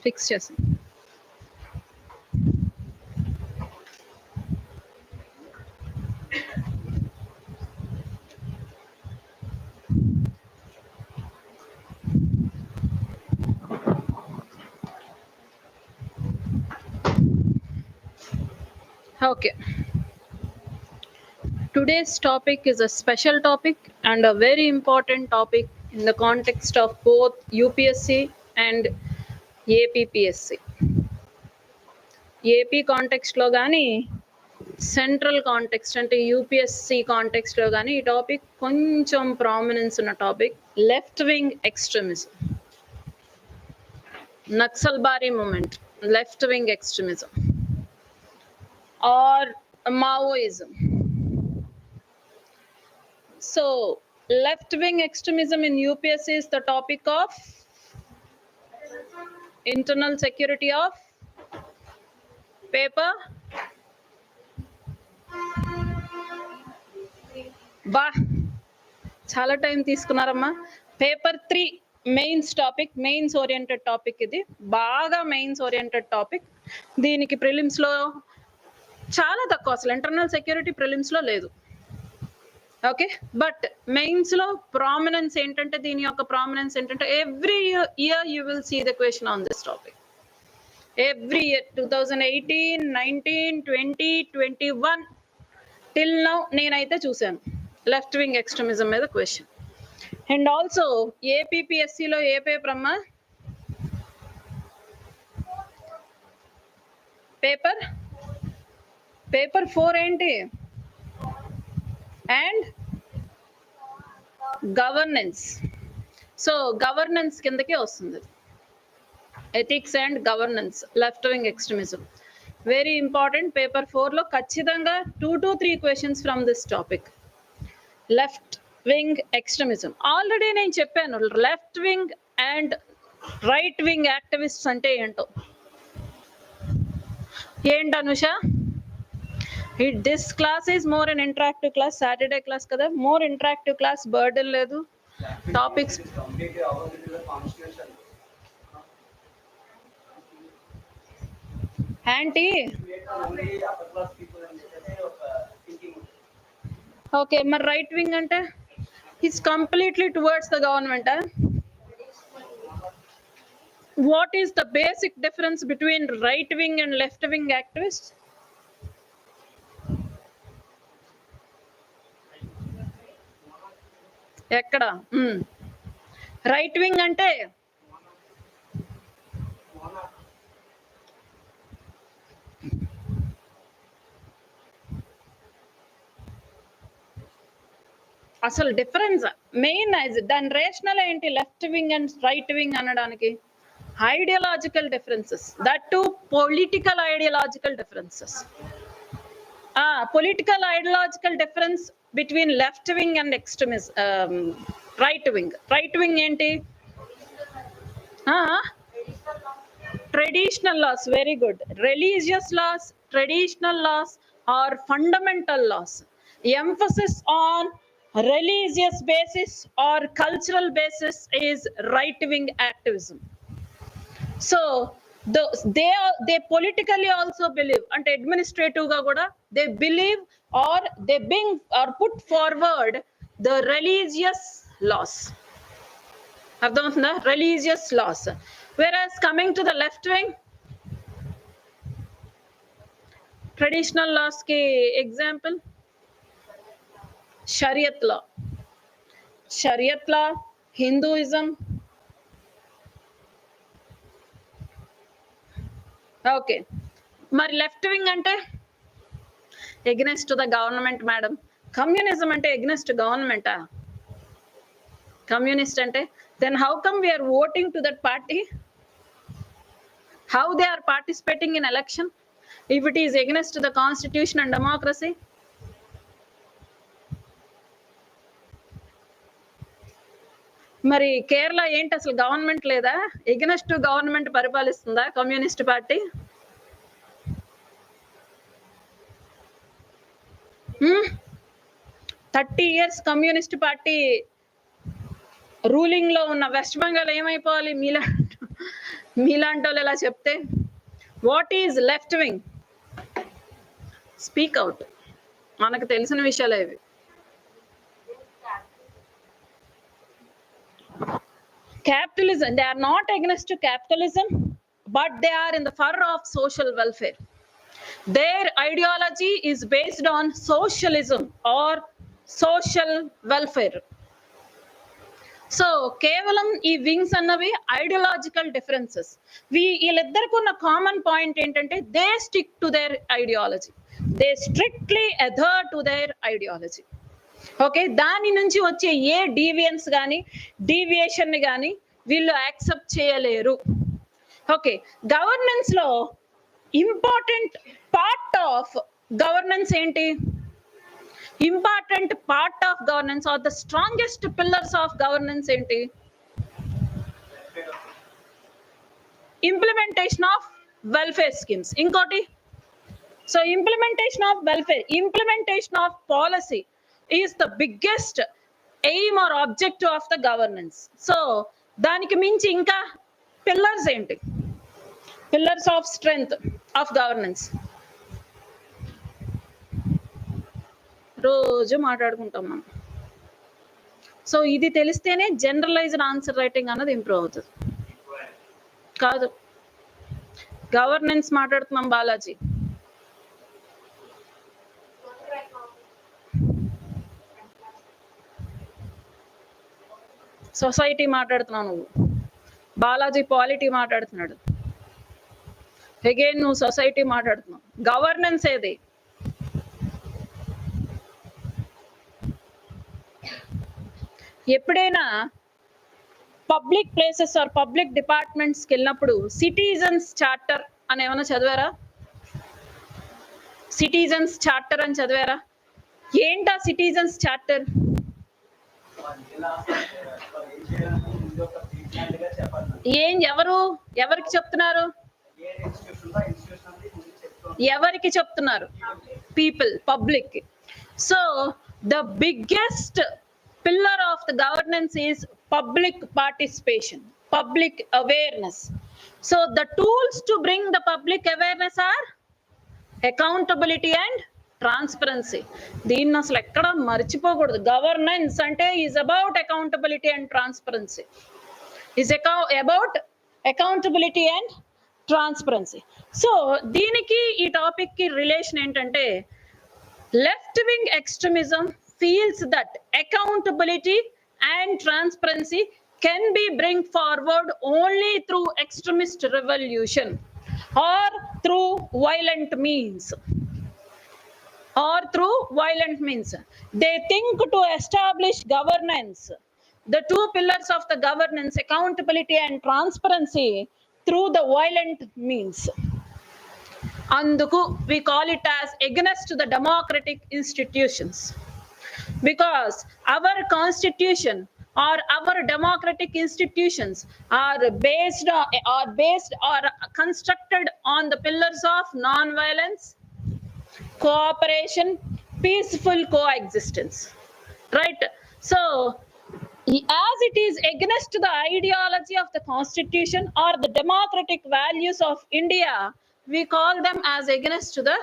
Fix చేసి okay. Today's topic is a special topic and a very important topic in the context of both UPSC and APPSC. AP context లో కానీ central context అంటే UPSC context లో కానీ ఈ topic కొంచెం prominence ఉన్న topic. Left wing extremism, Naxalbari movement, left wing extremism or Maoism. So left wing extremism in UPSC is the topic of internal security of paper బా చాలా టైం తీసుకున్నారమ్మా. Paper 3 mains topic, mains oriented topic. ఇది బాగా mains oriented topic. దీనికి prelims లో చాలా తక్కువ, అసలు ఇంటర్నల్ సెక్యూరిటీ ప్రిలిమ్స్ లో లేదు. ఓకే, బట్ మెయిన్స్ లో ప్రామినెన్స్ ఏంటంటే, దీని యొక్క ప్రామినెన్స్ ఏంటంటే every year you will see the question on this topic. Every year 2018, 19, 20, 21 till now నేనైతే చూశాను లెఫ్ట్ వింగ్ ఎక్స్ట్రీమిజం మీద క్వశ్చన్. అండ్ ఆల్సో ఏపీపీఎస్సిలో ఏ పేపర్ అమ్మా? పేపర్ 4 ఏంటి? And governance. సో గవర్నెన్స్ కిందకే వస్తుంది, ethics and governance, left wing extremism. Very important. Paper 4 లో ఖచ్చితంగా 2 to 3 questions from this topic, left wing extremism. Already నేను చెప్పాను left wing and right wing activists అంటే ఏంటో. ఏంటి Anusha? This class is more an interactive class, Saturday class కదా, more interactive class, burden లేదు. Topics anti okay. మరి right wing అంటే is completely towards the government. What is the basic difference between right wing and left wing activist? ఎక్కడ? Right wing అంటే అసలు difference main దాని rational ఏంటి? Left wing and right wing అనడానికి ideological differences, that too political ideological differences. Political ideological difference between left wing and extremism. Right wing, right wing ఏంటి? Traditional laws. Very good. Religious laws, traditional laws or fundamental laws. Emphasis on religious basis or cultural basis is right wing activism. So they politically also believe, and administrative ga kuda they believe or they bring or put forward the religious laws, ardhamavunda, religious laws. Whereas coming to the left wing, traditional laws ki example shariat law, shariat law, Hinduism. Okay, మరి left wing అంటే against the government madam. Communism అంటే against గవర్నమెంటా? Communist అంటే then how come we're voting to that party? How they are participating in election? if it is against the constitution and democracy? మరి కేరళ ఏంటి అసలు government లేదా? Against government పరిపాలిస్తుందా communist party? 30 years communist party ruling లో ఉన్న వెస్ట్ బెంగాల్ ఏమైపోవాలి మీలాంటి వాళ్ళు ఎలా చెప్తే? What is left wing? Speak out. మనకు తెలిసిన విషయాలే ఇవి. Capitalism, they are not against capitalism, but they are in the favor of social welfare. Their ideology is based on socialism or social welfare. So కేవలం ఈ wings అన్నవి ideological differences. వీళ్ళిద్దరికి ఉన్న common point ఏంటంటే they stick to their ideology, they strictly other to their ideology. Okay, దాని నుంచి వచ్చే ఏ డీవియన్స్ కానీ డీవియేషన్ కానీ వీళ్ళు యాక్సెప్ట్ చేయలేరు. ఓకే, గవర్నెన్స్ లో ఇంపార్టెంట్ పార్ట్ ఆఫ్ గవర్నెన్స్ ఏంటి? Important part of governance or the strongest pillars of governance ఏంటి? Implementation of welfare schemes. ఇంకోటి, so implementation of welfare, implementation of policy is the biggest aim or objective of the governance. So దానికి మించి ఇంకా pillars ఏంటి? Pillars of strength of governance రోజు మాట్లాడుకుంటాం మనం. So ఇది తెలిస్తేనే జనరలైజ్డ్ ఆన్సర్ రైటింగ్ అన్నది ఇంప్రూవ్ అవుతుంది. కాదు, గవర్నెన్స్ మాట్లాడుతున్నాం బాలాజీ. సొసైటీ మాట్లాడుతున్నావు నువ్వు, బాలాజీ పాలిటీ మాట్లాడుతున్నాడు. అగైన్ నువ్వు సొసైటీ మాట్లాడుతున్నావు. గవర్నెన్స్ ఏది? ఎప్పుడైనా పబ్లిక్ ప్లేసెస్ ఆర్ పబ్లిక్ డిపార్ట్మెంట్స్కి వెళ్ళినప్పుడు సిటిజన్స్ చార్టర్ అని ఏమైనా చదివారా? సిటిజన్స్ చార్టర్ అని చదివారా? ఏంటా సిటిజన్స్ చార్టర్? ఎవరికి చెప్తున్నారు? ఎవరికి చెప్తున్నారు? People, public. So the biggest pillar of the governance is public participation, public awareness. So the tools to bring the public awareness are accountability and transparency. దీన్ని అసలు ఎక్కడ మర్చిపోకూడదు. గవర్నెన్స్ అంటే is about accountability and transparency, is about accountability and transparency. So దీనికి ఈ topic కి relation ఏంటంటే left wing extremism feels that accountability and transparency can be bring forward only through extremist revolution or through violent means. They think to establish governance, the two pillars of the governance, accountability and transparency, through the violent means. Anduku we call it as against the democratic institutions, because our constitution or our democratic institutions are based or constructed on the pillars of non-violence, cooperation, peaceful coexistence, right? So as it is against the ideology of the constitution or the democratic values of India, we call them as against the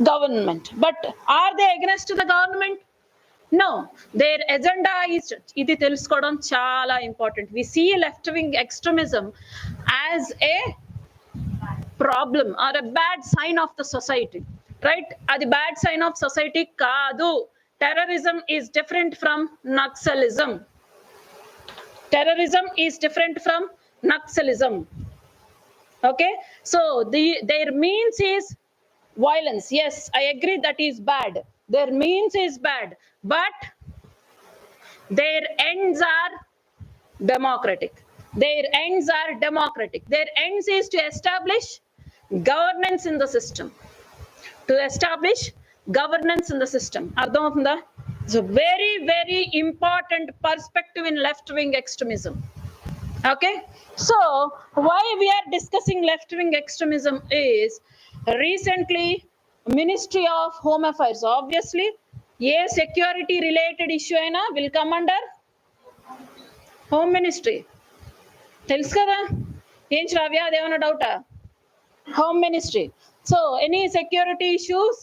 government. But are they against the government? No, their agenda is, ఇది తెలుసుకోవడం చాలా important. We see left wing extremism as a problem or a bad sign of the society, right? అది bad sign of society కాదు. Terrorism is different from Naxalism. Terrorism is different from Naxalism. Okay, so their means is violence. Yes, I agree that is bad. Their means is bad, but their ends are democratic. Their ends is to establish governance in the system. To establish governance in the system. Ardham avunda? It's a very, very important perspective in left-wing extremism. Okay, so why we are discussing left-wing extremism is recently Ministry of Home Affairs, obviously a security related issue aina will come under Home Ministry. Telusu kada em Shravya adevana doubt Home Ministry. So any security issues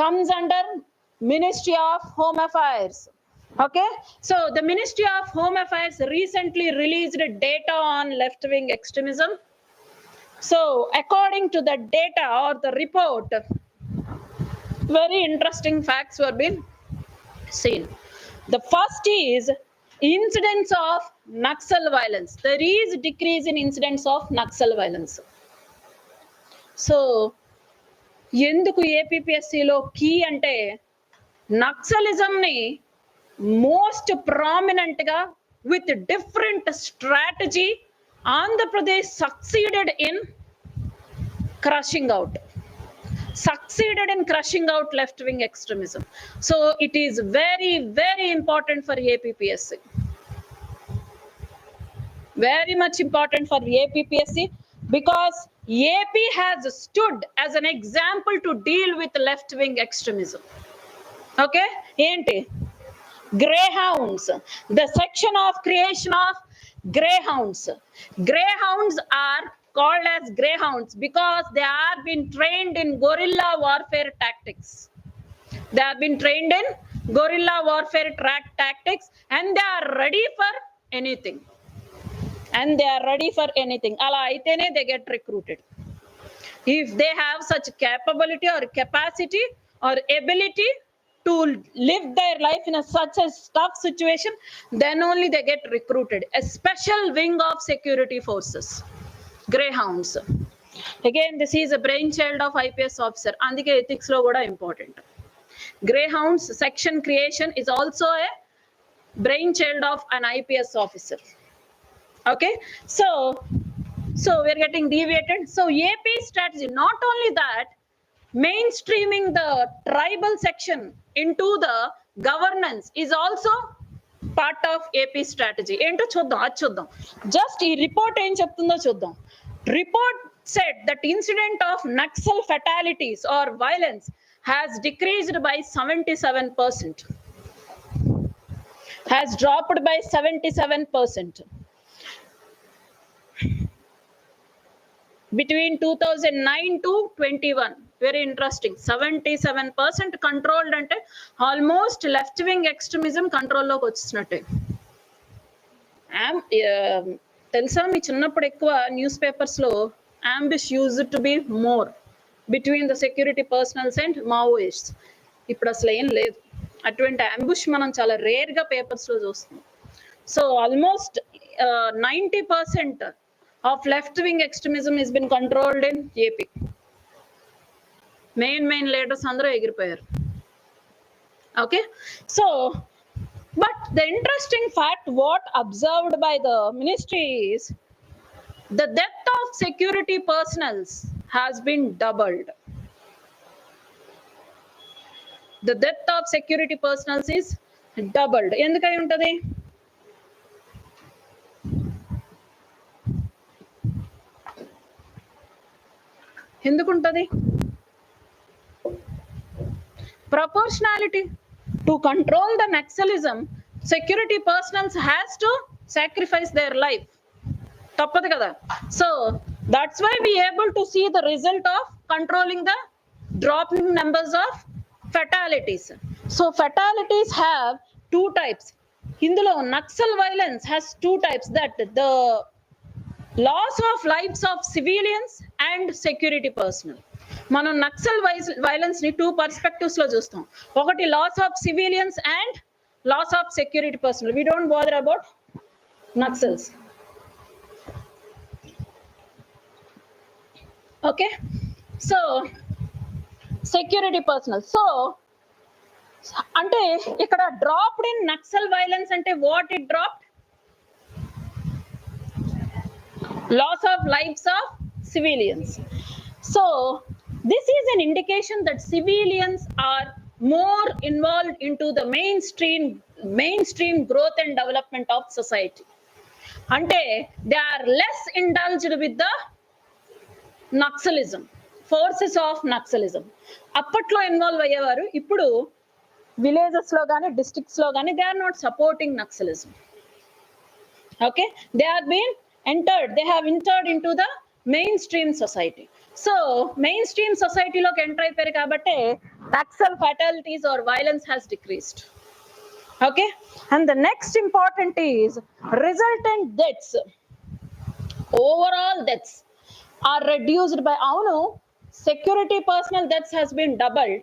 comes under Ministry of Home Affairs. Okay, so the Ministry of Home Affairs recently released data on left-wing extremism. So according to the data or the report, very interesting facts were being seen. The first is incidents of Naxal violence. There is decrease in incidents of Naxal violence. So ఎందుకు ఏపీపీఎస్సీలో key అంటే నక్సలిజంని most ప్రామినెంట్గా with different strategy Andhra Pradesh succeeded in crushing out left wing extremism. So it is very very important for APPSC, very much important for APPSC, because AP has stood as an example to deal with left-wing extremism. Okay, enti greyhounds, the section of creation of greyhounds. Greyhounds are called as greyhounds because they are been trained in guerrilla warfare tactics. They have been trained in guerrilla warfare tactics and they are ready for anything. Ala aitene they get recruited. If they have such capability or capacity or ability to live their life in such a tough situation, then only they get recruited. A special wing of security forces, greyhounds. Again, this is a brainchild of IPS officer. Andike ethics lo kuda important. Greyhounds section creation is also a brainchild of an IPS officer. Okay, so we're getting deviated. So AP strategy, not only that, mainstreaming the tribal section into the governance is also part of AP strategy. Ento chuddam just ee report em cheptundo chuddam. Report said that incident of Naxal fatalities or violence has decreased by 77%, has dropped by 77% between 2009 to 21. Very interesting. 77% controlled ante almost left wing extremism control loki vachinnatte. Telusa mi chinnappudu ekkuva newspapers lo ambush used to be more between the security personnel and Maoists. ఇప్పుడు అసలు ఏం లేదు అటువంటి ambush మనం చాలా rare గా papers లో చూస్తాం. So almost 90% of left-wing extremism has been controlled in AP. Main leaders andru egiripoyaru. Okay, so but the interesting fact what observed by the ministry is the death of security personnel has been doubled. The death of security personnel is doubled. Endukai untadi? ఎందుకుంటది? Proportionality. To control the Naxalism, security personnel has to sacrifice their life. తప్పదు కదా. So that's why we able to see the result of controlling the dropping numbers of fatalities. So fatalities have two types. ఇందులో Naxal violence has two types, that the loss of lives of civilians and security personnel. మనం Naxal violence ని two perspectives లో చూస్తాం. ఒకటి loss of civilians and loss of security personnel. We don't bother about Naxals. Okay, so security personnel. So అంటే ఇక్కడ dropped in Naxal violence అంటే what it dropped? Loss of lives of civilians. So this is an indication that civilians are more involved into the mainstream growth and development of society. Ante they are less indulged with the Naxalism, forces of Naxalism. అప్పట్లో involve అయ్యేవారు, ఇప్పుడు villages లో కానీ districts లో కానీ they are not supporting Naxalism. Okay, they have entered into the mainstream society. So mainstream సొసైటీలోకి enter అయిపోయారు కాబట్టి Naxal fatalities or violence has decreased. Okay, and the next important is resultant deaths. Overall deaths are reduced by security personnel deaths has been doubled,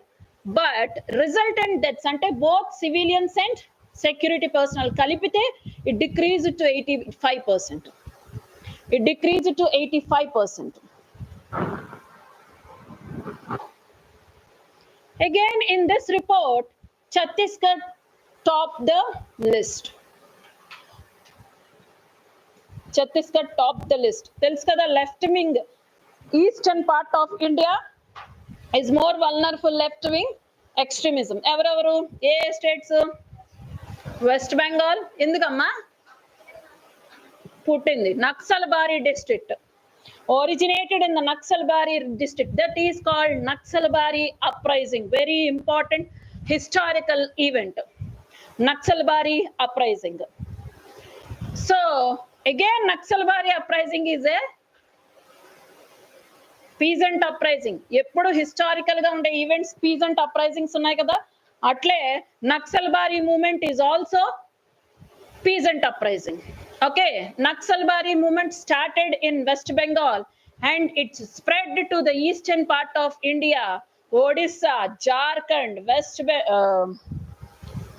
but resultant deaths ante both civilians and security personnel kalipite it decreased to 85%. It decreased to 85%. Again in this report, Chhattisgarh topped the list. Chhattisgarh topped the list. Tells kada left wing eastern part of India is more vulnerable left wing extremism. Evrevaru A states? West Bengal. ఎందుకమ్మా పుట్టింది? Naxalbari district originated in the Naxalbari district, that is called Naxalbari uprising. Very important historical event, Naxalbari uprising. So again Naxalbari uprising is a peasant uprising. ఎప్పుడు historical గా ఉండే events peasant uprisings ఉన్నాయి కదా, అట్లే Naxalbari movement is also peasant uprising. Okay, Naxalbari movement started in West Bengal and it spread to the eastern part of India, Odisha, Jharkhand,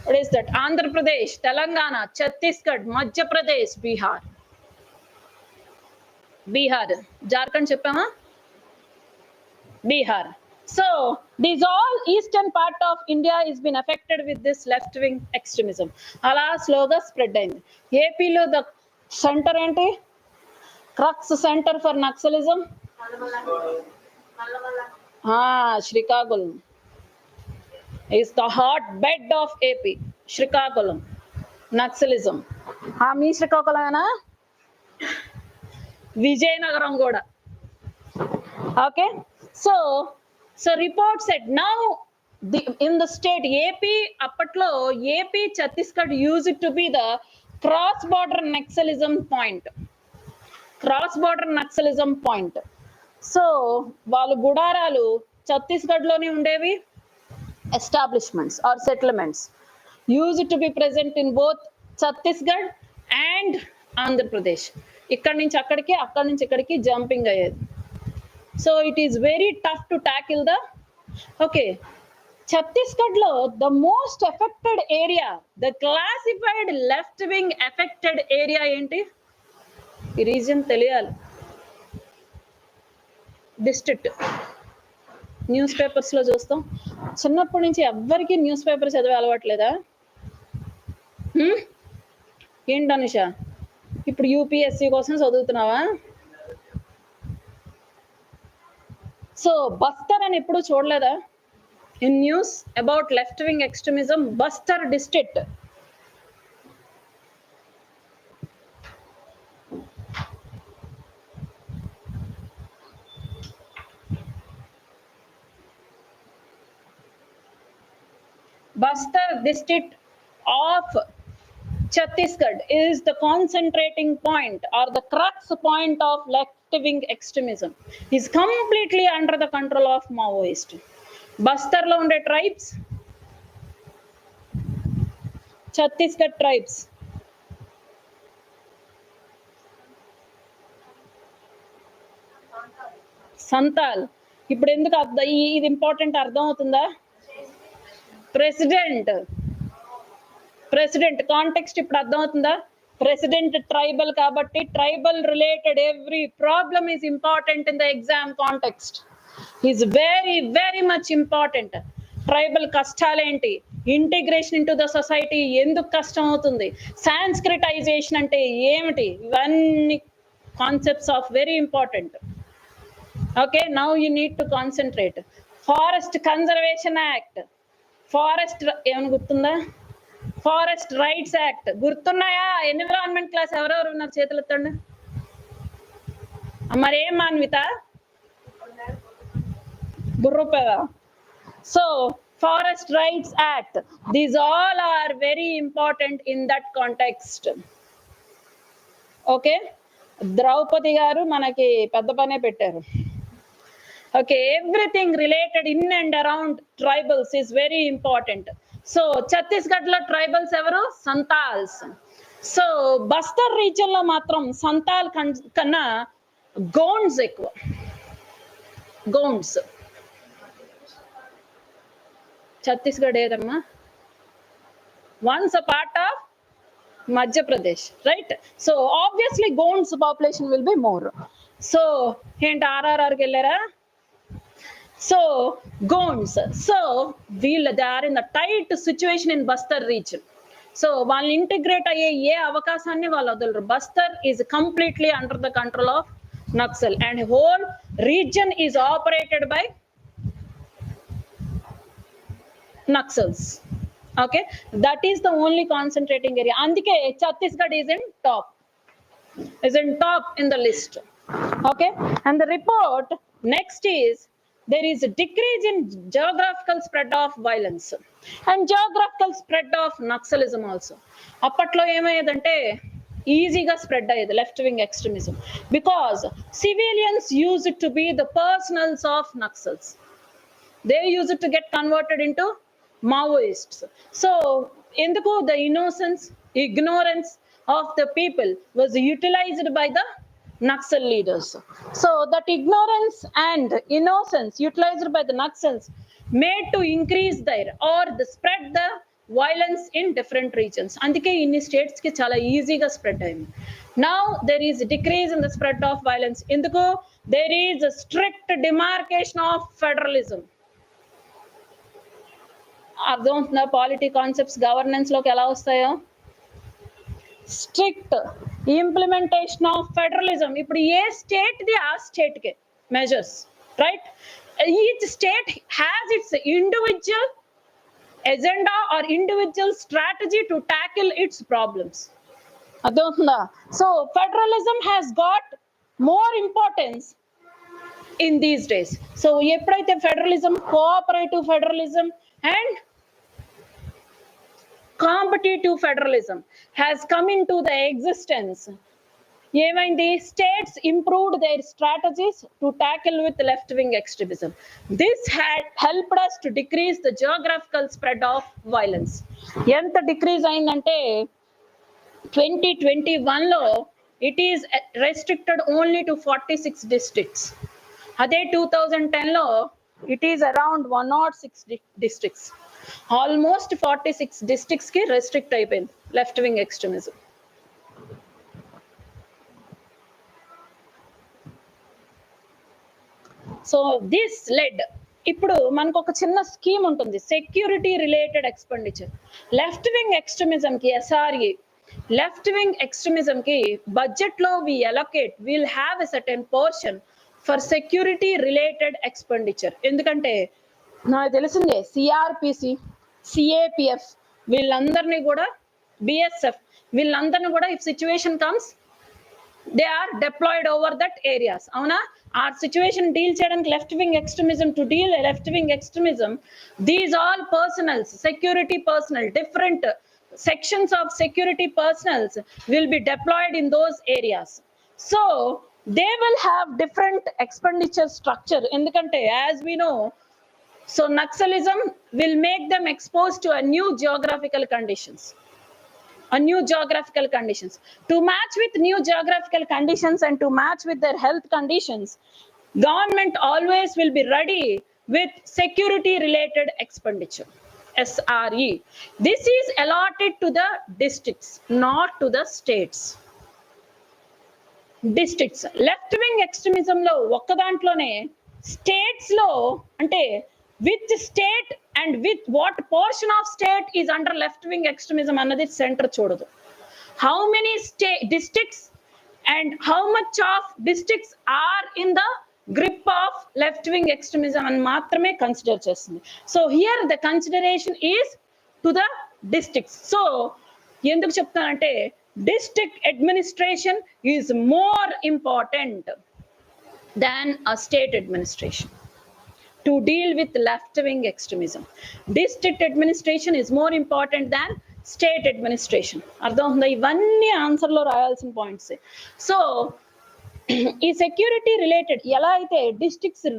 what is that, Andhra Pradesh, Telangana, Chhattisgarh, Madhya Pradesh, Bihar. Jharkhand cheppama, Bihar. So these all eastern part of India is been affected with this left wing extremism. Ala sloga spread ayindi. AP lo the center enti, crux center for Naxalism, Srikakulam is the hotbed of AP. Srikakulam Naxalism. మీ శ్రీకాకుళమేనా? విజయనగరం కూడా. Okay, so report said now in the state AP, appatlo AP Chhattisgarh used to be the cross border Naxalism point. So వాళ్ళు గుడారాలు ఛత్తీస్గఢ్ లోనే ఉండేవి, establishments or settlements used to be present in both Chhattisgarh and Andhra Pradesh. ఇక్కడి నుంచి అక్కడికి, అక్కడి నుంచి ఇక్కడికి జంపింగ్ అయ్యేది. So it is very tough to tackle the, okay, Chhattisgarh lo the most affected area, the classified left wing affected area enti, ఈ reason తెలియాలి. District news papers లో చూస్తాం. చిన్నప్పటి నుంచి ఎవ్వరికి న్యూస్ పేపర్ చదివే అలవాట్లేదా? ఏంటి అనుష, ఇప్పుడు UPSC కోసం చదువుతున్నావా? సో బస్తర్ అని ఎప్పుడు చూడలేదా in news about left wing extremism? Bastar district of Chhattisgarh is the concentrating point or the crux point of left-wing extremism. Is completely under the control of Maoist. Bastar lo unde tribes, Chhattisgarh tribes. Santal. ఇప్పుడు ఎందుకు ఇది important అర్థం అవుతుందా? President context ఇప్పుడు అర్థమవుతుందా? President tribal కాబట్టి tribal related every problem is important in the exam context, is very very much important. Tribal కష్టాలేంటి, integration into the society ఎందుకు కష్టం అవుతుంది, సాంస్క్రిటైజేషన్ అంటే ఏమిటి, ఇవన్నీ concepts of very important. Okay, now you need to concentrate. Forest Conservation Act, forest ఏమైనా గుర్తుందా? Forest rights act గుర్తున్నాయా? ఎన్విరాన్మెంట్ క్లాస్ ఎవరెవరు ఉన్నారు చేతులు ఎత్తండి. మరేం మాన్విత బుర్రపేదా? సో Forest Rights Act, these all are very important in that context. Okay, Draupadi గారు మనకి పెద్ద పనే పెట్టారు. Okay, everything related in and around tribals is very important. So Chhattisgarh లో ట్రైబల్స్ ఎవరు? సంతాల్స్. సో బస్తర్ రీజియన్ లో మాత్రం సంతాల్ కన్నా గోండ్స్ ఎక్కువ. గోండ్స్. ఛత్తీస్గఢ్ ఏదమ్మా? Once a part of Madhya Pradesh, right? So obviously Gonds population will be more. So hint RRR ke ellera. So Gonds, so they are in the tight situation in Bastar region. So while integrate ayye ye avakasanni vallu vadaru. Bastar is completely under the control of Naxal and whole region is operated by Naxals. Okay, that is the only concentrating area. Andike Chhattisgarh is in top in the list. Okay, and the report next is there is a decrease in geographical spread of violence and geographical spread of Naxalism also. Appatlo emayadante easy ga spread ayedi left wing extremism because civilians use it to be the personals of Naxals. They use it to get converted into Maoists. So enduku the innocence, ignorance of the people was utilized by the Naxal leaders. So that ignorance and innocence utilized by the Naxals made to increase their or the spread the violence in different regions. Andike inni states ki chala easy ga spread ayindi. Now there is a decrease in the spread of violence. Enduku there is a strict demarcation of federalism. అర్థమవుతుందా? Polity concepts governance లోకి ఎలా వస్తాయో? Strict implementation of federalism. ఇప్పుడు ఏ state ది ఆ state కే measures, right? Each state has its individual agenda or individual strategy to tackle its problems. అర్థమవుతుందా? So federalism has got more importance in these days. So ఎప్పుడైతే federalism, cooperative federalism and competitive federalism has come into the existence, ఏమైంది? States improved their strategies to tackle with left-wing extremism. This had helped us to decrease the geographical spread of violence. ఎంత decrease అయిందంటే 2021 లో it is restricted only to 46 districts. అదే 2010 లో it is around 106 districts. Almost 46 districts ki restrict అయిపోయింది left wing extremism. So this led, ఇప్పుడు మనకు ఒక చిన్న స్కీమ్ ఉంటుంది, security related expenditure. Left wing extremism కి SRE, లెఫ్ట్ వింగ్ ఎక్స్ట్రీమిజం కి బడ్జెట్ లో we allocate, we'll have a certain portion for security related expenditure. ఎందుకంటే నాకు తెలిసిందే CRPC, CAPF వీళ్ళందరినీ కూడా, BSF వీళ్ళందరినీ కూడా if situation comes they are deployed over that areas. అవునా? ఆ సిచ్యువేషన్ డీల్ చేయడానికి left wing extremism, to deal left wing extremism, these all personals, security personal, different sections of security personnels will be deployed in those areas. So they will have different expenditure structure. Endukante as we know, so Naxalism will make them exposed to a new geographical conditions. To match with new geographical conditions and to match with their health conditions, government always will be ready with security related expenditure, SRE. This is allotted to the districts, not to the states. Districts left wing extremism lo ఒక్క దాంట్లోనే states lo అంటే which state and with what portion of state is under left wing extremism అన్నది centre చూడదు. How many districts and how much of districts are in the grip of left wing extremism and మాత్రమే consider చేస్తుంది. So here the consideration is to the districts. So ఎందుకు చెప్తానంటే district administration is more important than a state administration to deal with left-wing extremism. District administration is more important than state administration. అర్థం అవుతుందా? ఇవన్నీ ఆన్సర్లో రాయాల్సిన points. So ఈ security related ఎలా అయితే districts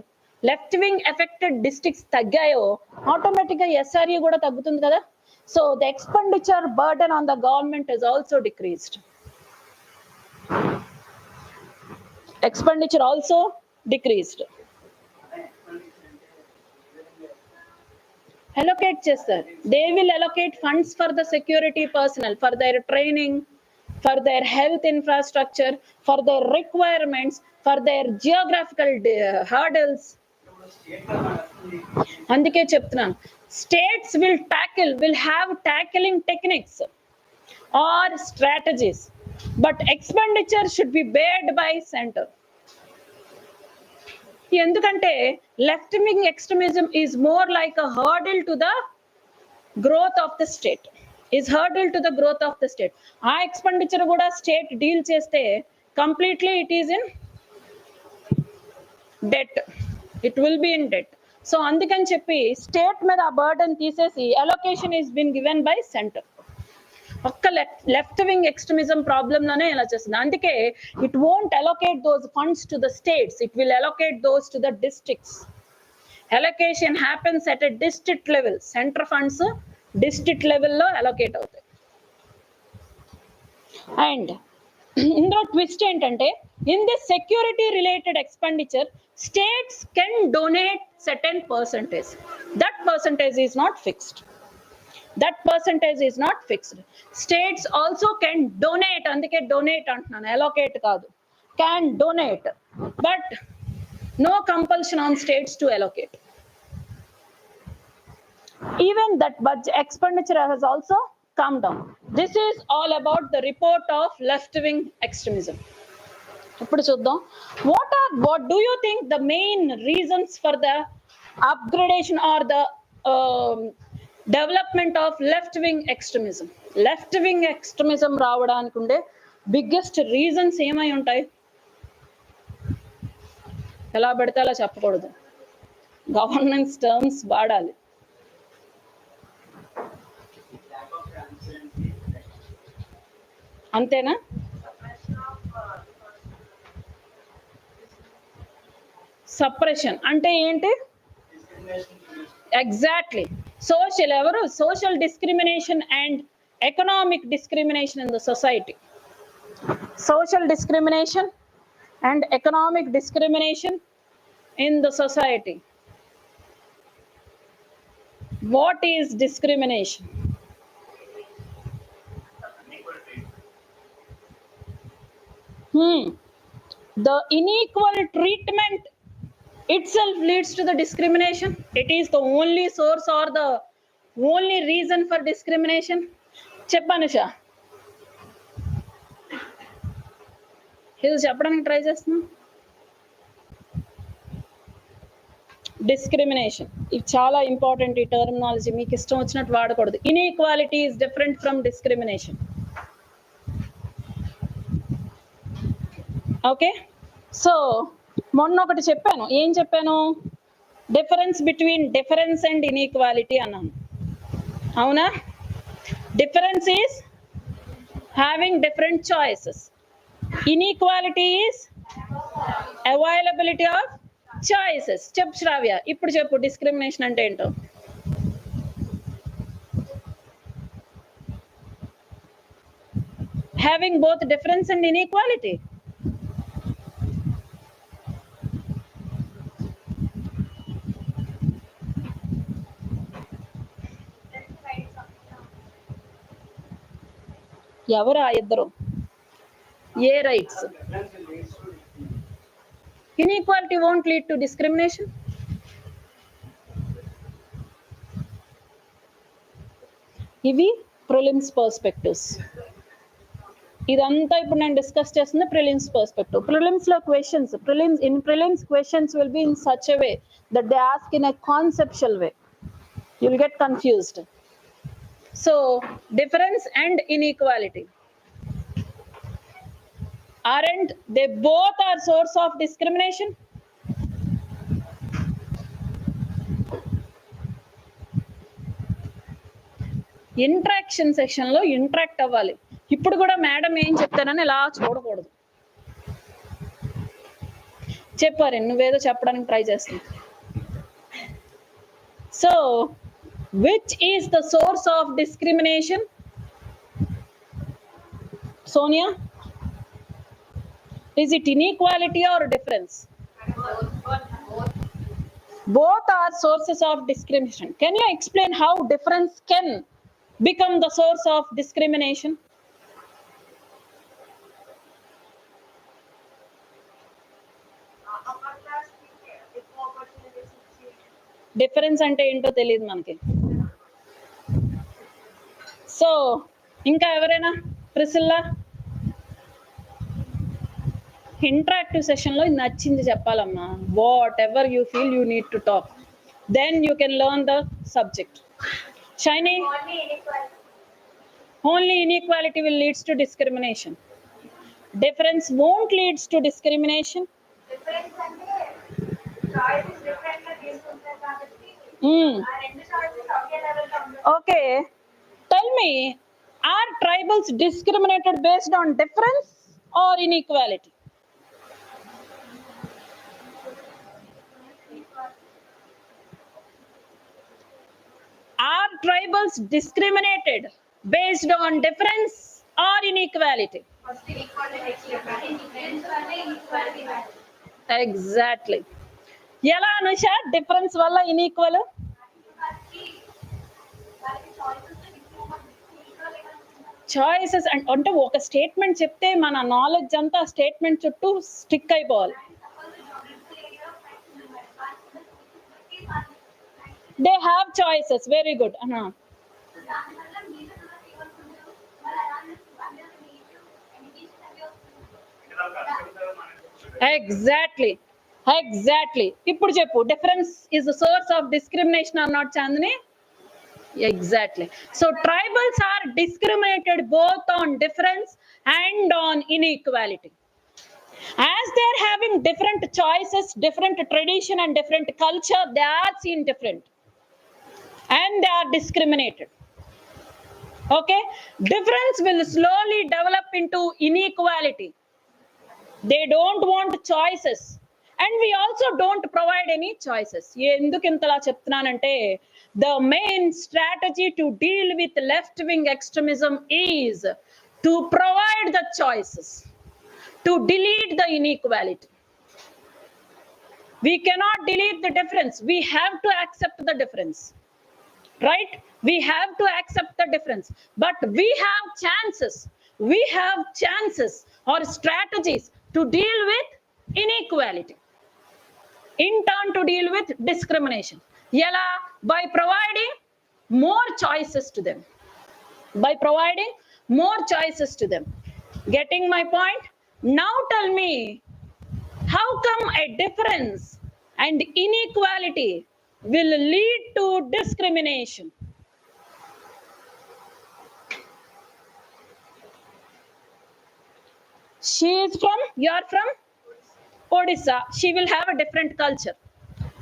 left wing affected districts తగ్గాయో ఆటోమేటిక్గా ఎస్ఆర్ఈ కూడా తగ్గుతుంది కదా. So the expenditure burden on the government is also decreased. Expenditure also decreased. Allocate chestar. They will allocate funds for the security personnel, for their training, for their health infrastructure, for their requirements, for their geographical hurdles. Andike cheptunanu. States will have tackling techniques or strategies, but expenditure should be bared by center. ఎందుకంటే left wing extremism is more like a hurdle to the growth of the state. ఆ expenditure కూడా state deal చేస్తే completely it is in debt. It will be in debt. So అందుకని చెప్పి state మీద ఆ burden తీసేసి allocation is been given by centre. ఒక్క left wing extremism ప్రాబ్లంలోనే ఇలా చేస్తుంది. అందుకే it won't allocate those funds to the states, it will allocate those to the districts. Allocation happens at a district level. Centre funds district లెవెల్లో allocate అవుతాయి. And ఇందులో twist ఏంటంటే in this security related expenditure states can donate certain percentage. That percentage is not fixed. States also can donate. అందుకే donate అంటున్నాను, allocate కాదు. Can donate, but no compulsion on states to allocate. Even that budget expenditure has also come down. This is all about the report of left wing extremism. ఇప్పుడు చూద్దాం, what do you think the main reasons for the upgradation or the development of left wing extremism? Left wing extremism రావడానికి ఉండే biggest reasons ఏమై ఉంటాయి? ఎలా పడితే అలా చెప్పకూడదు, గవర్నెన్స్ టర్మ్స్ వాడాలి. అంతేనా? సప్రెషన్ అంటే ఏంటి? Exactly. Social discrimination and economic discrimination in the society. Social discrimination and economic discrimination in the society. What is discrimination? The unequal treatment itself leads to the discrimination. It is the only source or the only reason for discrimination. Cheppanusha, ఇది చెప్పడానికి try చేస్తున్నా. Discrimination, ఇది చాలా important. ఈ terminology మీకు ఇష్టం వచ్చినట్టు వాడకూడదు. Inequality is different from discrimination. Okay, so మొన్న ఒకటి చెప్పాను. ఏం చెప్పాను? Difference between difference and inequality అన్నాను, అవునా? Difference is having different choices. Inequality is availability of choices. చెప్పు శ్రావ్య, ఇప్పుడు చెప్పు డిస్క్రిమినేషన్ అంటే ఏంటో. Having both difference and inequality. ఎవరు ఆ ఇద్దరు? ఏ rights? Inequality won't lead to discrimination. ఇవి ప్రిలిమ్స్ పర్స్పెక్టివ్స్. ఇదంతా ఇప్పుడు నేను డిస్కస్ చేస్తుంది ప్రిలిమ్స్ పర్స్పెక్టివ్. ప్రిలిమ్స్ లో questions, prelims questions will be in such a way that they ask in a conceptual way. You'll get confused. So difference and inequality, aren't they both are source of discrimination? Interaction section లో interact అవ్వాలి. ఇప్పుడు కూడా madam ఏం చెప్తానని ఇలా చూడకూడదు. చెప్పారు, నువ్వేదో చెప్పడానికి ట్రై చేస్తుంది. So which is the source of discrimination? Sonia, is it inequality or difference? Both are sources of discrimination. Can you explain how difference can become the source of discrimination? Difference అంటే ఏంటో తెలియదు మనకి. సో ఇంకా ఎవరైనా? Priscilla, interactive session లో నచ్చింది చెప్పాలమ్మా. Whatever you feel you need to talk, then you can learn the subject. Shiny, only inequality will leads to discrimination. Difference won't leads to discrimination. Difference అంటే choice is different గా తీసుకుంటారు కాబట్టి ఆ రెండు choices ఒకే level లో ఉండవు. Okay, tell me, are tribals discriminated based on difference or inequality? Are tribals discriminated based on difference or inequality? First equality next చెప్పాలి. Difference అంటే equality matters. Exactly. ఎలా అనుష డిఫరెన్స్ వల్ల ఇన్ఈక్వల్? చాయిసెస్ అంటే ఒక స్టేట్మెంట్ చెప్తే మన నాలెడ్జ్ అంతా స్టేట్మెంట్ చుట్టూ స్టిక్ అయిపోవాలి. They have choices. Very good. Exactly, exactly. ఇప్పుడు చెప్పు, difference is the source of discrimination or not, Chandini? Exactly. So tribals are discriminated both on difference and on inequality. As they are having different choices, different tradition and different culture, they are seen different and they are discriminated. Okay, difference will slowly develop into inequality. They don't want choices and we also don't provide any choices. ఎందుకు ఇంతలా చెప్తున్నానంటే, the main strategy to deal with left wing extremism is to provide the choices, to delete the inequality. We cannot delete the difference, we have to accept the difference, right? We have to accept the difference, but we have chances or strategies to deal with inequality, in turn to deal with discrimination. Yala, by providing more choices to them, by providing more choices to them. Getting my point? Now tell me, how come a difference and inequality will lead to discrimination? She is from, you are from Odisha. She will have a different culture.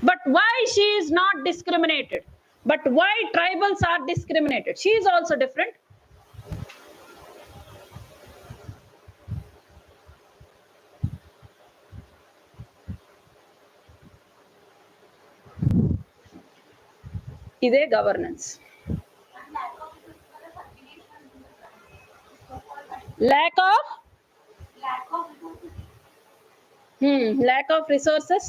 But why she is not discriminated? But why tribals are discriminated? She is also different. ఇదే governance. Lack of resources.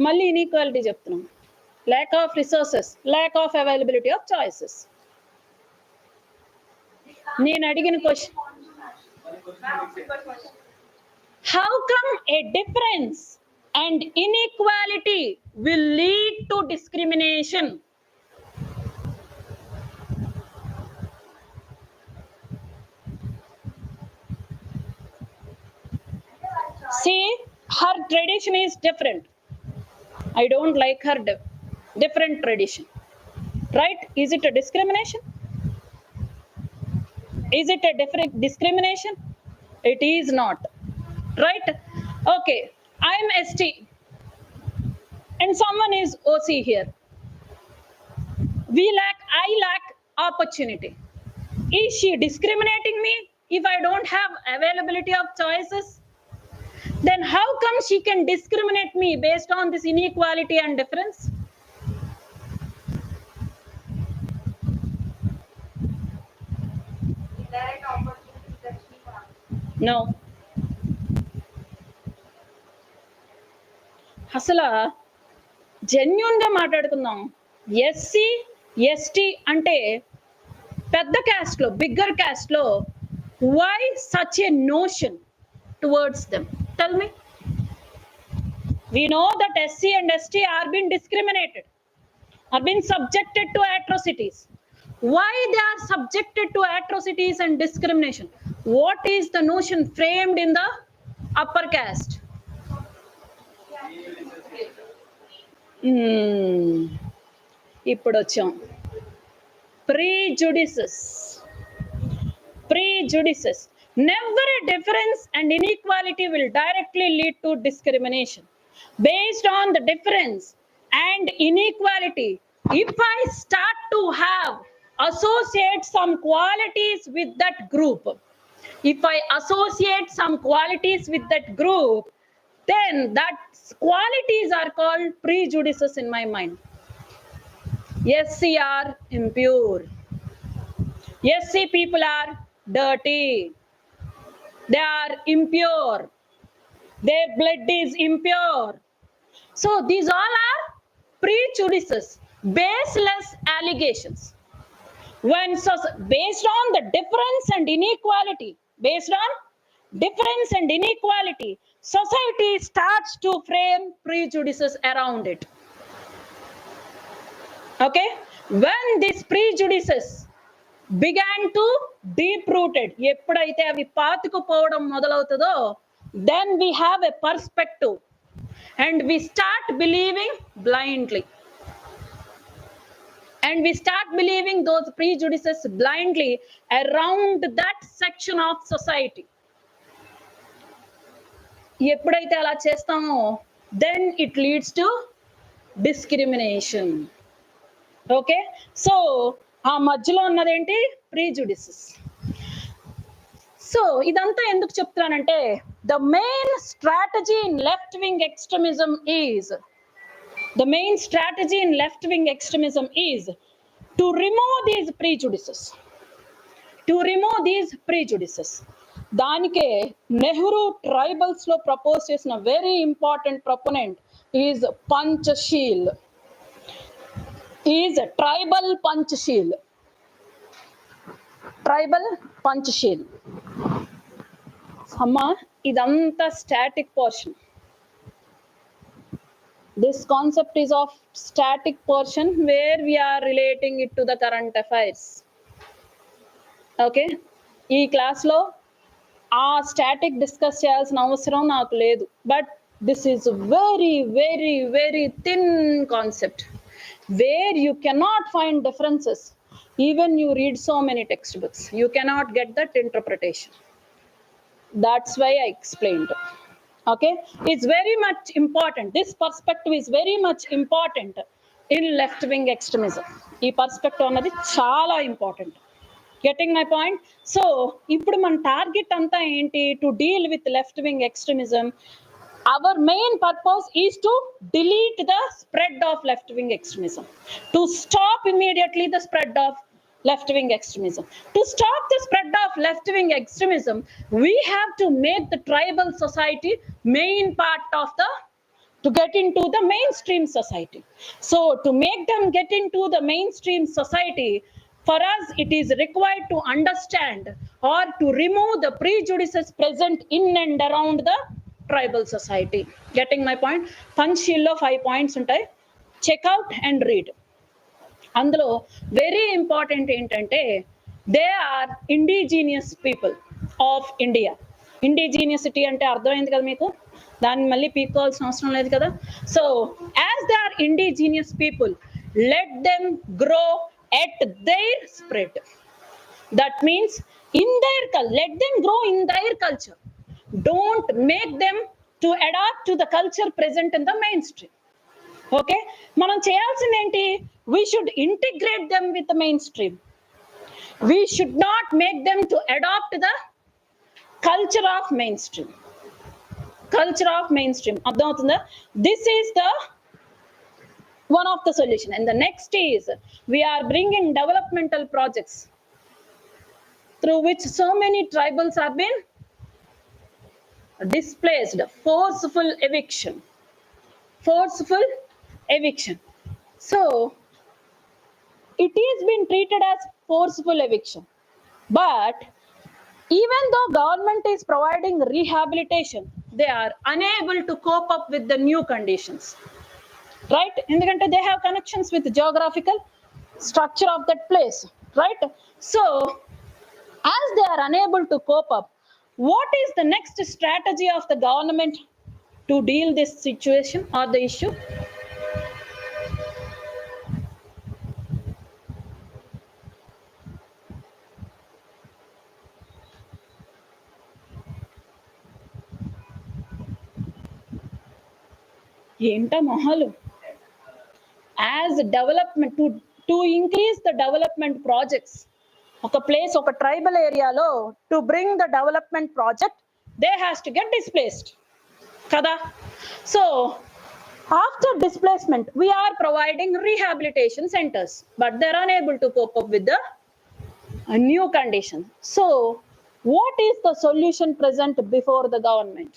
మళ్ళీ inequality చెప్తున్నాం. lack of resources, lack of availability of choices. నేను అడిగిన question, how come a difference and inequality will lead to discrimination? See, her tradition is different. I don't like her different tradition. Right? Is it a discrimination? Is it a different discrimination? It is not. Right? Okay, I'm ST and someone is OC here. I lack opportunity. Is she discriminating me if I don't have availability of choices? Then how come she can discriminate me based on this inequality and difference? Indirect opportunities that she has. No. అసలు జెన్యున్గా మాట్లాడుకుందాం. SC ST అంటే పెద్ద క్యాస్ట్లో, bigger క్యాస్ట్లో, why such a notion towards them? Tell me. We know that SC and ST are being discriminated, are being subjected to atrocities. Why they are subjected to atrocities and discrimination? What is the notion framed in the upper caste? ఇప్పుడు వచ్చాం. Prejudices. Never a difference and inequality will directly lead to discrimination. Based on the difference and inequality, if I start to associate some qualities with that group, then that qualities are called prejudices in my mind. SC are impure. SC people are dirty. They are impure. Their blood is impure. So these all are prejudices, baseless allegations. Based on the difference and inequality, society starts to frame prejudices around it. Okay? When these prejudices began to deep rooted, ఎప్పుడైతే అవి పాతుకుపోవడం మొదలవుతుందో, then we have a perspective and we start believing blindly. And we start believing those prejudices blindly around that section of society. ఎప్పుడైతే అలా చేస్తామో, then it leads to discrimination. Okay? So ఆ మధ్యలో ఉన్నదేంటి? Prejudices. So ఇదంతా ఎందుకు చెప్తున్నానంటే, the main strategy in left-wing extremism is to remove these prejudices. దానికే Nehru tribals లో ప్రపోజ్ చేసిన very important proponent is Panchsheel, is tribal Panchsheel. అమ్మా, ఇదంతా static portion. This concept is of static portion where we are relating it to the current affairs. Okay? ఈ క్లాస్లో ఆ static discuss చేయాల్సిన అవసరం నాకు లేదు. But this is very very very thin concept where you cannot find differences. Even you read so many textbooks, you cannot get that interpretation. That's why I explained. Okay? It's very much important. This perspective is very much important in left-wing extremism. ఈ perspective అన్నది చాలా important. Getting my point? So, ఇప్పుడు మన target అంతా ఏంటి? To deal with left-wing extremism. Our main purpose is to delete the spread of left-wing extremism. To stop immediately the spread of left-wing extremism. To stop the spread of left-wing extremism, we have to make the tribal society main part of to get into the mainstream society. So to make them get into the mainstream society, for us it is required to understand or to remove the prejudices present in and around the tribal society. Getting my point? Panchsheel lo 5 points ఉంటాయి. Check out and read. అందులో very important ఏంటంటే, they are indigenous people of India. Indigeneity అంటే అర్థమైంది కదా మీకు? దాన్ని మళ్ళీ పీక్కోవాల్సిన అవసరం లేదు కదా. So as they are indigenous people, let them grow at their spread. That means in their let them grow in their culture. Don't make them to adapt to the culture present in the mainstream. Okay, మనం చేయాల్సింది ఏంటి? We should integrate them with the mainstream. We should not make them to adopt the culture of mainstream. Culture of mainstream. అర్థమవుతుందా? This is the one of the solution. And the next is we are bringing developmental projects through which so many tribals have been displaced. Forceful eviction. So it is being treated as forceful eviction, but even though government is providing rehabilitation, they are unable to cope up with the new conditions, right? Endukante they have connections with the geographical structure of that place, right? So as they are unable to cope up, what is the next strategy of the government to deal this situation or the issue? ఏంటా మొహాలు? As development, to increase the development projects, ఒక place, ఒక tribal ఏరియాలో to bring the development project, they has to get displaced కదా. So after displacement we are providing rehabilitation centers, but they are unable to cope up with the new condition. So what is the solution present before the government?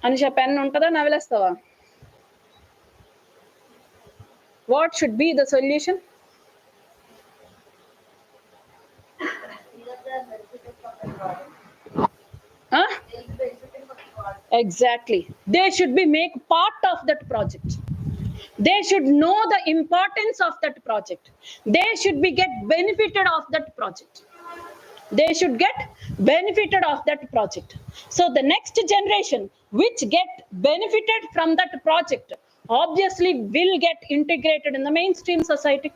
Anisha, pen ఉంటుందా? నవలేస్తావా? What should be the solution? Huh? Exactly. They should be make part of that project. They should know the importance of that project. They should be get benefited of that project. They should get benefited of that project. So the next generation which get benefited from that project obviously will get integrated in the mainstream society,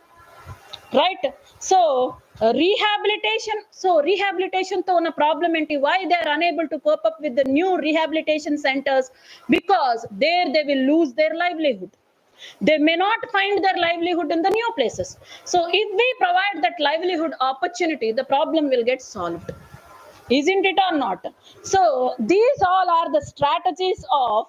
right? So rehabilitation to a problem enti, why they are unable to cope up with the new rehabilitation centers? Because there they will lose their livelihood. They may not find their livelihood in the new places. So if we provide that livelihood opportunity, the problem will get solved. Isn't it or not? So these all are the strategies of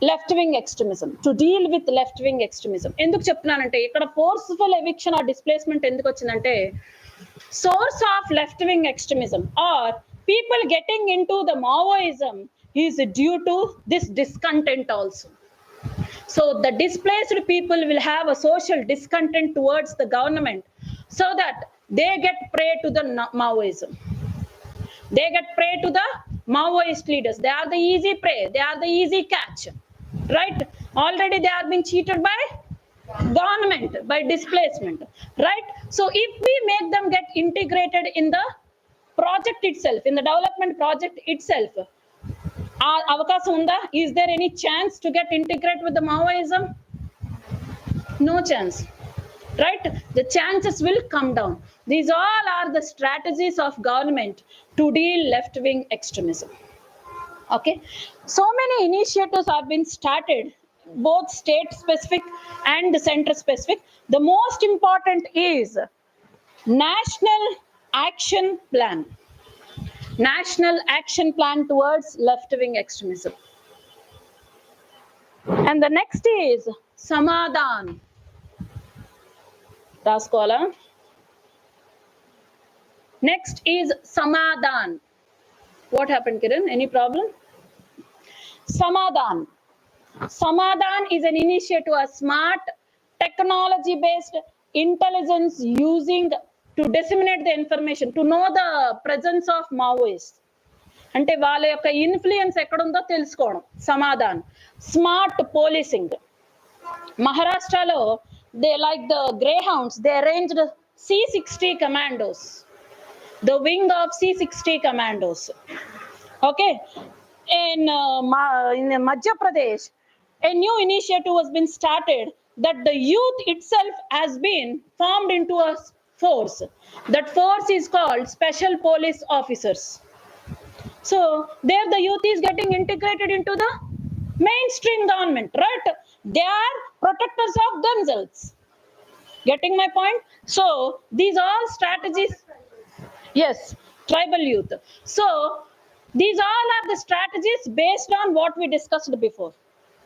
left wing extremism, to deal with left wing extremism. ఎందుకు చెప్తున్నానంటే ఇక్కడ forceful eviction are displacement ఎందుకు వచ్చిందంటే, source of left wing extremism or people getting into the Maoism is due to this discontent also. So the displaced people will have a social discontent towards the government, so that they get prey to the Maoism. They get prey to the Maoist leaders. They are the easy prey. They are the easy catch, right? Already they are being cheated by government, by displacement, right? So if we make them get integrated in the project itself, in the development project itself, avakasam unda? Is there any chance to get integrated with the Maoism? No chance, right? The chances will come down. These all are the strategies of government to deal left wing extremism. Okay, so many initiatives have been started, both state specific and center specific. The most important is national action plan towards left wing extremism. And the next is samadhan. Raskola. Next is samadhan. What happened, Kiran? Any problem? Samadhan is an initiative, a smart technology based intelligence using to disseminate the information, to know the presence of Maoists. అంటే వాళ్ళ యొక్క influence ఎక్కడుందో తెలుసుకోవడం. Samadhan. Smart policing. మహారాష్ట్రలో they like the greyhounds, they arranged C-60 commandos. The wing of C-60 commandos. Okay. In Madhya Pradesh, a new initiative has been started that the youth itself has been formed into a force. That force is called Special Police Officers. So there the youth is getting integrated into the mainstream government, right? They are protectors of themselves. Getting my point? So these all strategies. Yes, tribal youth. So these all are the strategies based on what we discussed before.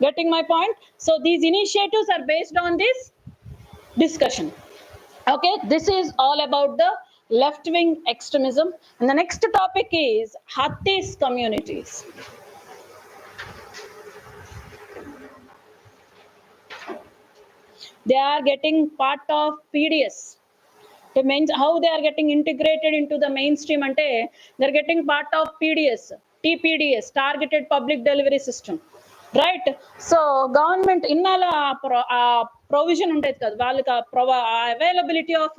Getting my point? So these initiatives are based on this discussion. Okay, this is all about the left-wing extremism. And the next topic is Hathis communities. They are getting part of PDS. The main, how they are getting integrated into the mainstream ante, they are getting part of PDS, TPDS, Targeted Public Delivery System, right? So government innala provision undedi kada, vallaka availability of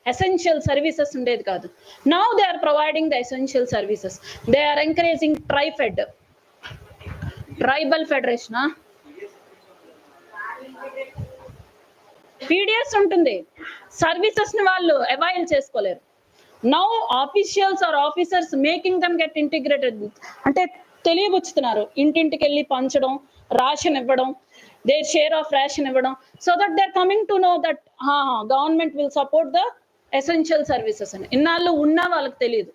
essential services undedi kada. Now they are providing the essential services. They are encouraging TriFed, Tribal Federation. PDS ఉంటుంది, services ని వాళ్ళు avail చేసుకోలేరు. Now officials or officers making them get integrated, అంటే తెలియబుచ్చుతున్నారు, ఇంటింటికి వెళ్ళి పంచడం, ration ఇవ్వడం, దేర్ షేర్ ఆఫ్ రేషన్ ఇవ్వడం, so that they are coming to know that government will support the essential services అని. ఇన్నాళ్ళు ఉన్నా వాళ్ళకి తెలియదు,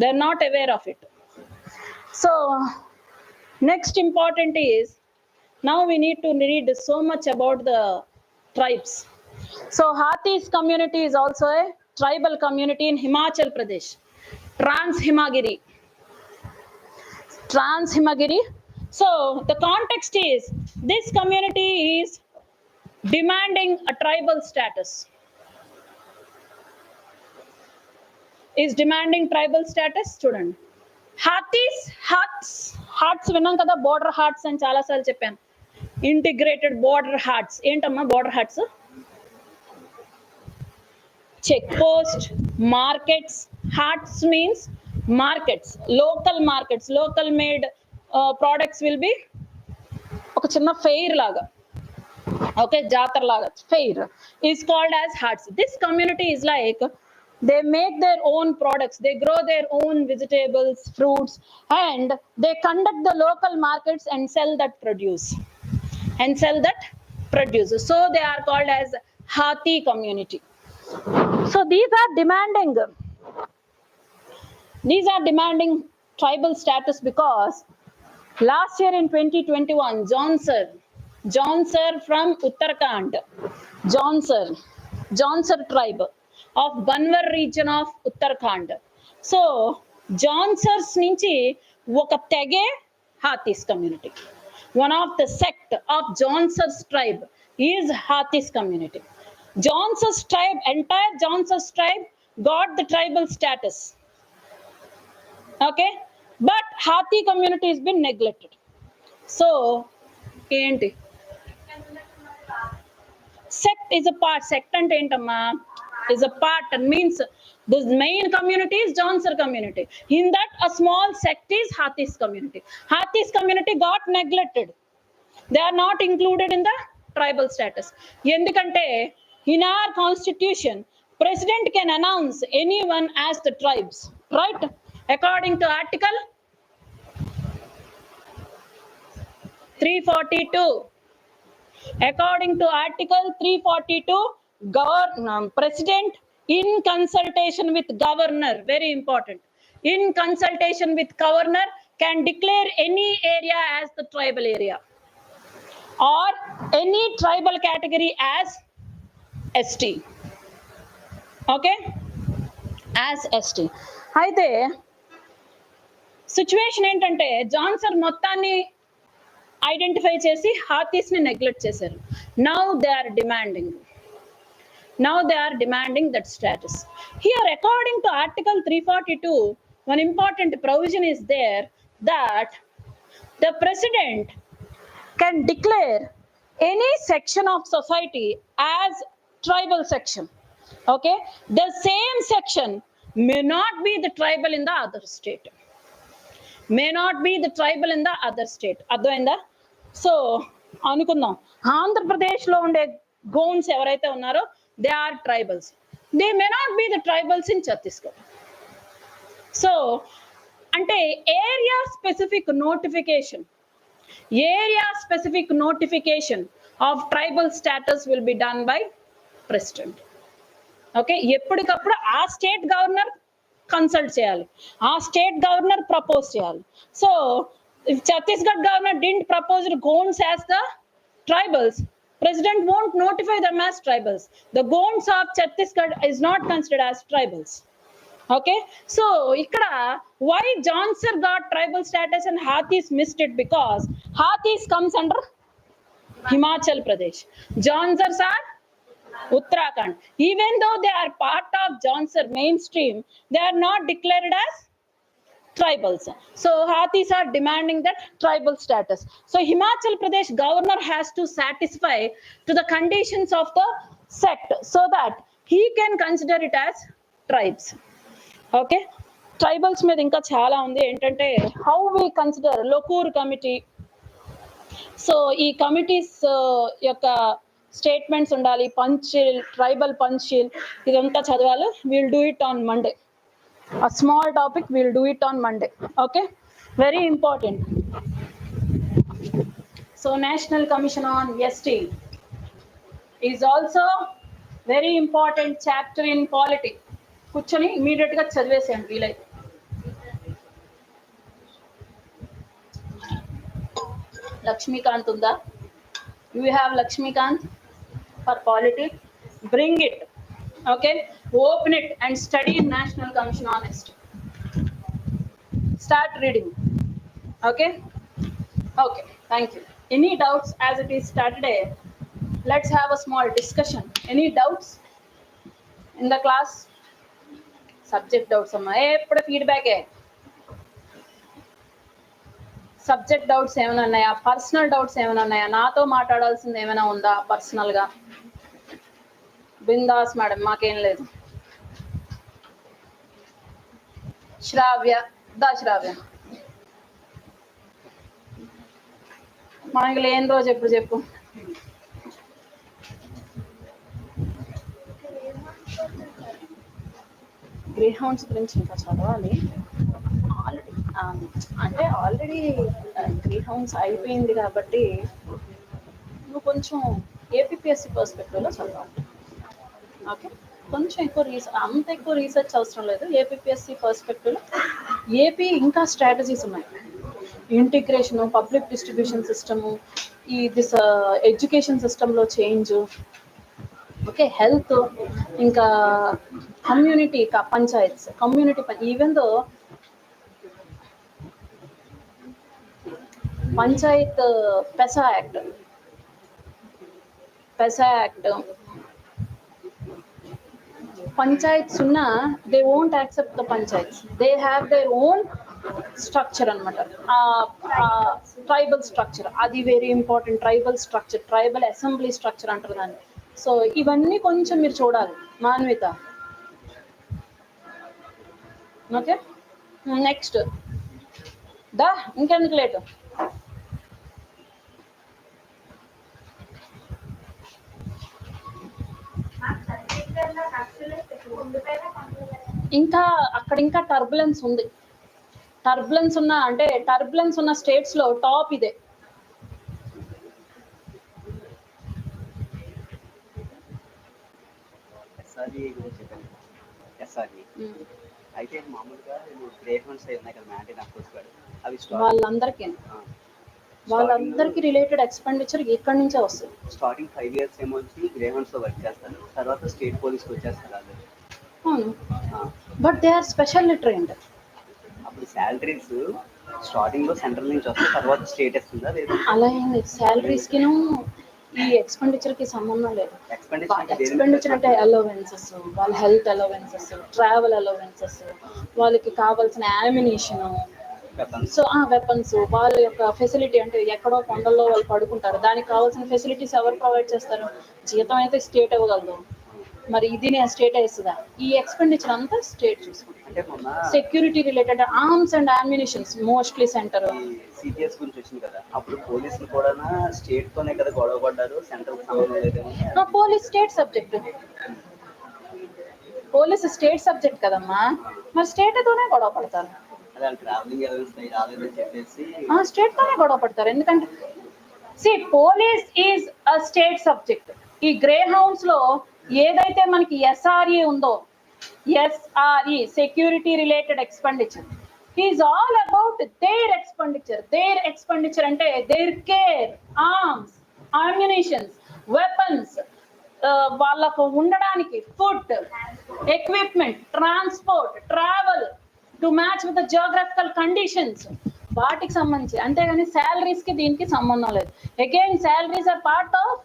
they are not aware of it. So next important is, now we need to read so much about the tribes. So Hathis community is also a tribal community in Himachal Pradesh, Trans-Himagiri. So the context is, this community is demanding a tribal status. చూడండి, హార్ట్స్ విన్నాం కదా, border haats అని చాలా సార్లు చెప్పాను. Integrated border haats ఏంటమ్మా? Border haats, check post, markets. Haats means markets, local markets, local made products will be ఒక చిన్న ఫెయిర్ లాగా, ఓకే, జాతర లాగా. Fair is called as haats. This community is like, they make their own products, they grow their own vegetables, fruits, and they conduct the local markets and sell that produce. So they are called as Hathi community. So these are demanding tribal status because last year in 2021, John Sir from Uttarakhand, John Sir tribe of Banwar region of Uttarakhand. So Johnsers nunchi oka tege Hathis community. One of the sect of Johnsers tribe is Hathis community. Johnsers tribe, entire Johnsers tribe got the tribal status. Okay, but Hathi community has been neglected. So enti sect is a part. Sect ante entamma is a part, and means the main community is Johnsar community. In that, a small sect is Hathis community. Hathis community got neglected. They are not included in the tribal status. Endukante in our constitution, president can announce anyone as the tribes, right? According to article 342. According to article 342, president in consultation with governor, very important, in consultation with governor can declare any area as the tribal area or any tribal category as ST. Okay, as ST. అయితే situation ఏంటంటే, జాన్సర్ మొత్తాన్ని identify చేసి హాథీస్ ని neglect చేశారు. Now they are demanding that status. Here, according to article 342, one important provision is there that the president can declare any section of society as tribal section. Okay, the same section may not be the tribal in the other state, may not be the tribal in the other state. అర్థమైందా? So అనుకుందాం, ఆంధ్రప్రదేశ్ లో ఉండే గోన్స్ ఎవరైతే ఉన్నారో they are tribals, they may not be the tribals in Chhattisgarh. So అంటే area specific notification, area specific notification of tribal status will be done by president. Okay, ఎప్పటికప్పుడు ఆ state governor consult చేయాలి, ఆ స్టేట్ గవర్నర్ ప్రపోజ్ చేయాలి. So if Chhattisgarh governor didn't propose Gonds as the tribals, president won't notify them as tribals. The Gonds of Chhattisgarh is not considered as tribals. Okay, so ikkada why Jaunsar got tribal status and Hathis missed it? Because Hathis comes under Himachal Pradesh, Jaunsars are Uttarakhand. Even though they are part of Jaunsar mainstream, they are not declared as tribals. So Hathis are demanding that tribal status. So Himachal Pradesh governor has to satisfy to the conditions of the sect so that he can consider it as tribes. Okay, tribals మీద ఇంకా చాలా ఉంది. ఏంటంటే how we consider Lokur committee. So ఈ committees యొక్క statements ఉండాలి, Panchsheel, tribal Panchsheel, ఇదంతా చదవాలి. Will do it on Monday, a small topic, we'll do it on Monday. Okay, very important. So National Commission on ST is also very important chapter in polity. కూర్చొని immediate గా చదివేసేయండి వీలైతే. లక్ష్మీకాంత్ ఉందా? You have Laxmikanth for polity, bring it. Okay, open it and study national commission on ST. Start reading. Okay, okay, thank you. Any doubts as it is Saturday? Let's have a small discussion. Any doubts in the class? Subject doubts అమ్మా, ఎప్పుడు ఫీడ్బ్యాకే. Subject doubts ఏమైనా ఉన్నాయా? Personal doubts ఏమైనా ఉన్నాయా? నాతో మాట్లాడాల్సింది ఏమైనా ఉందా పర్సనల్ గా? బిందాస్ మేడం, మాకేం లేదు. శ్రావ్య, శ్రావ్య మనకి లేని రోజు ఎప్పుడు చెప్పు. గ్రే హౌండ్స్ గురించి ఇంకా చదవాలి. ఆల్రెడీ గ్రే హౌండ్స్ అయిపోయింది కాబట్టి నువ్వు కొంచెం ఏపీపీఎస్సీ పర్స్పెక్టివ్లో చదవాలి. ఓకే, కొంచెం ఎక్కువ అంత ఎక్కువ రీసెర్చ్ అవసరం లేదు. ఏపీపీఎస్సీ పర్స్పెక్టివ్లో ఏపీ ఇంకా స్ట్రాటజీస్ ఉన్నాయి. ఇంటిగ్రేషను, పబ్లిక్ డిస్ట్రిబ్యూషన్ సిస్టము, ఈ దిస్ ఎడ్యుకేషన్ సిస్టంలో చేంజ్, ఓకే, హెల్త్, ఇంకా community panchayats, community even though panchayat PESA act panchayats ఉన్నా they won't accept the panchayats, they have their own structure అనమాట. ట్రైబల్ స్ట్రక్చర్ అది very important. Tribal structure, tribal assembly structure అంటారు దాన్ని. So ఇవన్నీ కొంచెం మీరు చూడాలి. మాన్విత, ఓకే, నెక్స్ట్ దా, ఇంకెందుకు లేటు. ఇంకా అక్కడ ఇంకా టర్బులెన్స్ ఉంది. టర్బులెన్స్ ఉన్న అంటే టర్బులెన్స్ ఉన్న స్టేట్స్ లో టాప్ ఇదే. అయితే మామూలుగా గ్రే హౌండ్స్ ఉన్నాయి కదా మ్యాంటీ నాకు అవి వాళ్ళందరికీ రిలేటెడ్ ఎక్స్పెండిచర్ ఇక్కడి నుంచే వస్తుంది. స్టార్టింగ్ 5 years ఏమో వచ్చి గ్రే హౌండ్స్ లో వర్క్ చేస్తారు, తర్వాత స్టేట్ పోలీస్కి వచ్చేస్తారు వాళ్ళు. అవును, but they are specially trained. అప్పుడు శాలరీస్ స్టార్టింగ్ లో సెంట్రల్ నుంచి వస్తే తర్వాత స్టేట్ ఇస్తుందా లేదా? అలా ఏంది, శాలరీస్ కిను ఈ ఎక్స్పెండిచర్ కి సంబంధం లేదు. ఎక్స్పెండిచర్ అంటే అలవెన్సెస్, వాళ్ళ హెల్త్ అలవెన్సెస్, ట్రావెల్ అలవెన్సెస్, వాళ్ళకి కావాల్సిన యామినేషన్, సో వెపన్స్, వాళ్ళ యొక్క ఫెసిలిటీ అంటే ఎక్కడో కొండల్లో వాళ్ళు పడుకుంటారు, దానికి కావాల్సిన ఫెసిలిటీస్ ఎవరు ప్రొవైడ్ చేస్తారు? జీతం అయితే స్టేట్ ఇవ్వగలదు. మరి ఇది నేను స్టేట్ వేస్తుందా? ఈ ఎక్స్పెండిచర్ అంతా స్టేట్ చూసుకుంటాం. అంటే మొన్న security related arms and అమ్యునిషన్స్ mostly centre. CPS గురించి వచ్చింది కదా, అప్పుడు పోలీసులు కూడా స్టేట్ తోనే కదా గొడవ పడ్డారు, సెంట్రల్ సంబంధం లేదేమో. Police state subject, police state subject కదమ్మా, మరి స్టేట్ తోనే గొడవ పడతారు. అదే ట్రావెలింగ్ రాలేదని చెప్పేసి స్టేట్ తోనే గొడవ పడతారు. ఎందుకంటే police is a state subject. ఈ గ్రే హౌన్స్ లో ఏదైతే మనకి ఎస్ఆర్ఈ ఉందో, SRE security related expenditure is all about their expenditure. Their expenditure అంటే their care, arms, ammunitions, weapons, వాళ్ళకు ఉండడానికి food, equipment, transport, travel to match with the geographical conditions, వాటికి సంబంధించి. అంతేగాని శాలరీస్ కి దీనికి సంబంధం లేదు. Again salaries are part of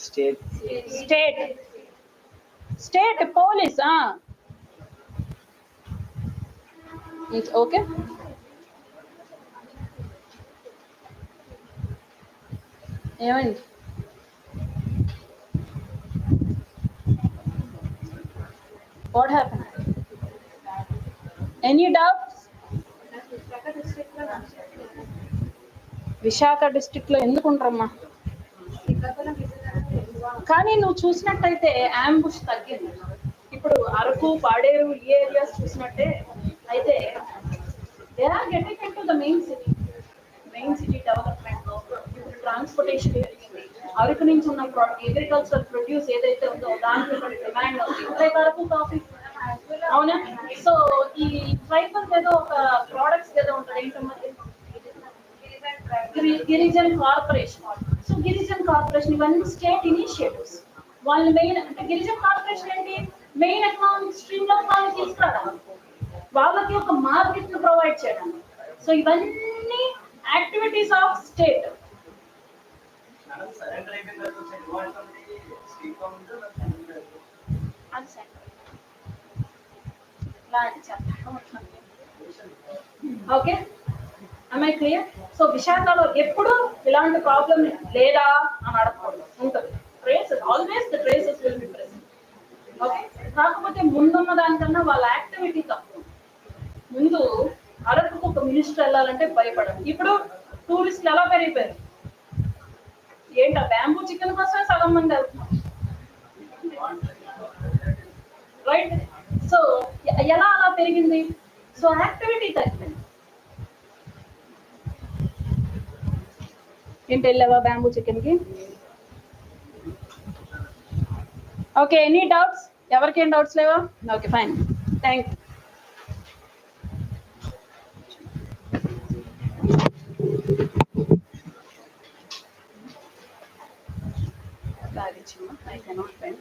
state. State state police. Okay, ఏమైంది? What happened? Any doubts? Visakha district లో ఎందుకు ఉంటారమ్మా? కానీ నువ్వు చూసినట్టయితే అంబుష్ తగ్గింది. ఇప్పుడు అరకు, పాడేరు ఈ ఏరియాస్ చూసినట్టే అయితే they are getting into the main city development లో. ఇప్పుడు ట్రాన్స్పోర్టేషన్ పెరిగింది. అరకు నుంచి ఉన్న అగ్రికల్చర్ ప్రొడ్యూస్ ఏదైతే ఉందో దానికి డిమాండ్ ఉంది. లైక్ అరకు కాఫీ, అవునా? సో ఈ ట్రైబల్ ఏదో ఒక ప్రోడక్ట్స్ ఏదో ఉంటుంది, ఏంటన్నది గిరిజన్ కార్పొరేషన్. సో గిరిజన్ కార్పొరేషన్ ఇవన్నీ స్టేట్ ఇనిషియేటివ్స్. వాళ్ళు మెయిన్ అంటే గిరిజన్ కార్పొరేషన్ ఏంటి, మెయిన్ ఎకనామిక్ స్ట్రీమ్ లో వాళ్ళని తీసుకురావడం, వాళ్ళకి ఒక మార్కెట్ ను ప్రొవైడ్ చేయడం. సో ఇవన్నీ activities of state. Okay, am I clear? So విశాఖలో ఎప్పుడు ఇలాంటి ప్రాబ్లం లేదా అని అడగకూడదు, ఉంటుంది. Traces always the traces will be present. Okay, కాకపోతే ముందున్న దానికన్నా వాళ్ళ యాక్టివిటీ తక్కువ. ముందు అరకుకు ఒక మినిస్టర్ వెళ్ళాలంటే భయపడదు. ఇప్పుడు టూరిస్టులు ఎలా పెరిగిపోయారు? ఏంటా బ్యాంబూ చికెన్ కోసమే సగం మంది వెళ్తున్నారు, రైట్? సో ఎలా అలా పెరిగింది? సో యాక్టివిటీ తగ్గింది. ఏంటి వెళ్ళావా బ్యాంబూ చికెన్ కి? Okay, any doubts? ఎవరికేం డౌట్స్ లేవా? Okay, fine, thank you. I cannot bend.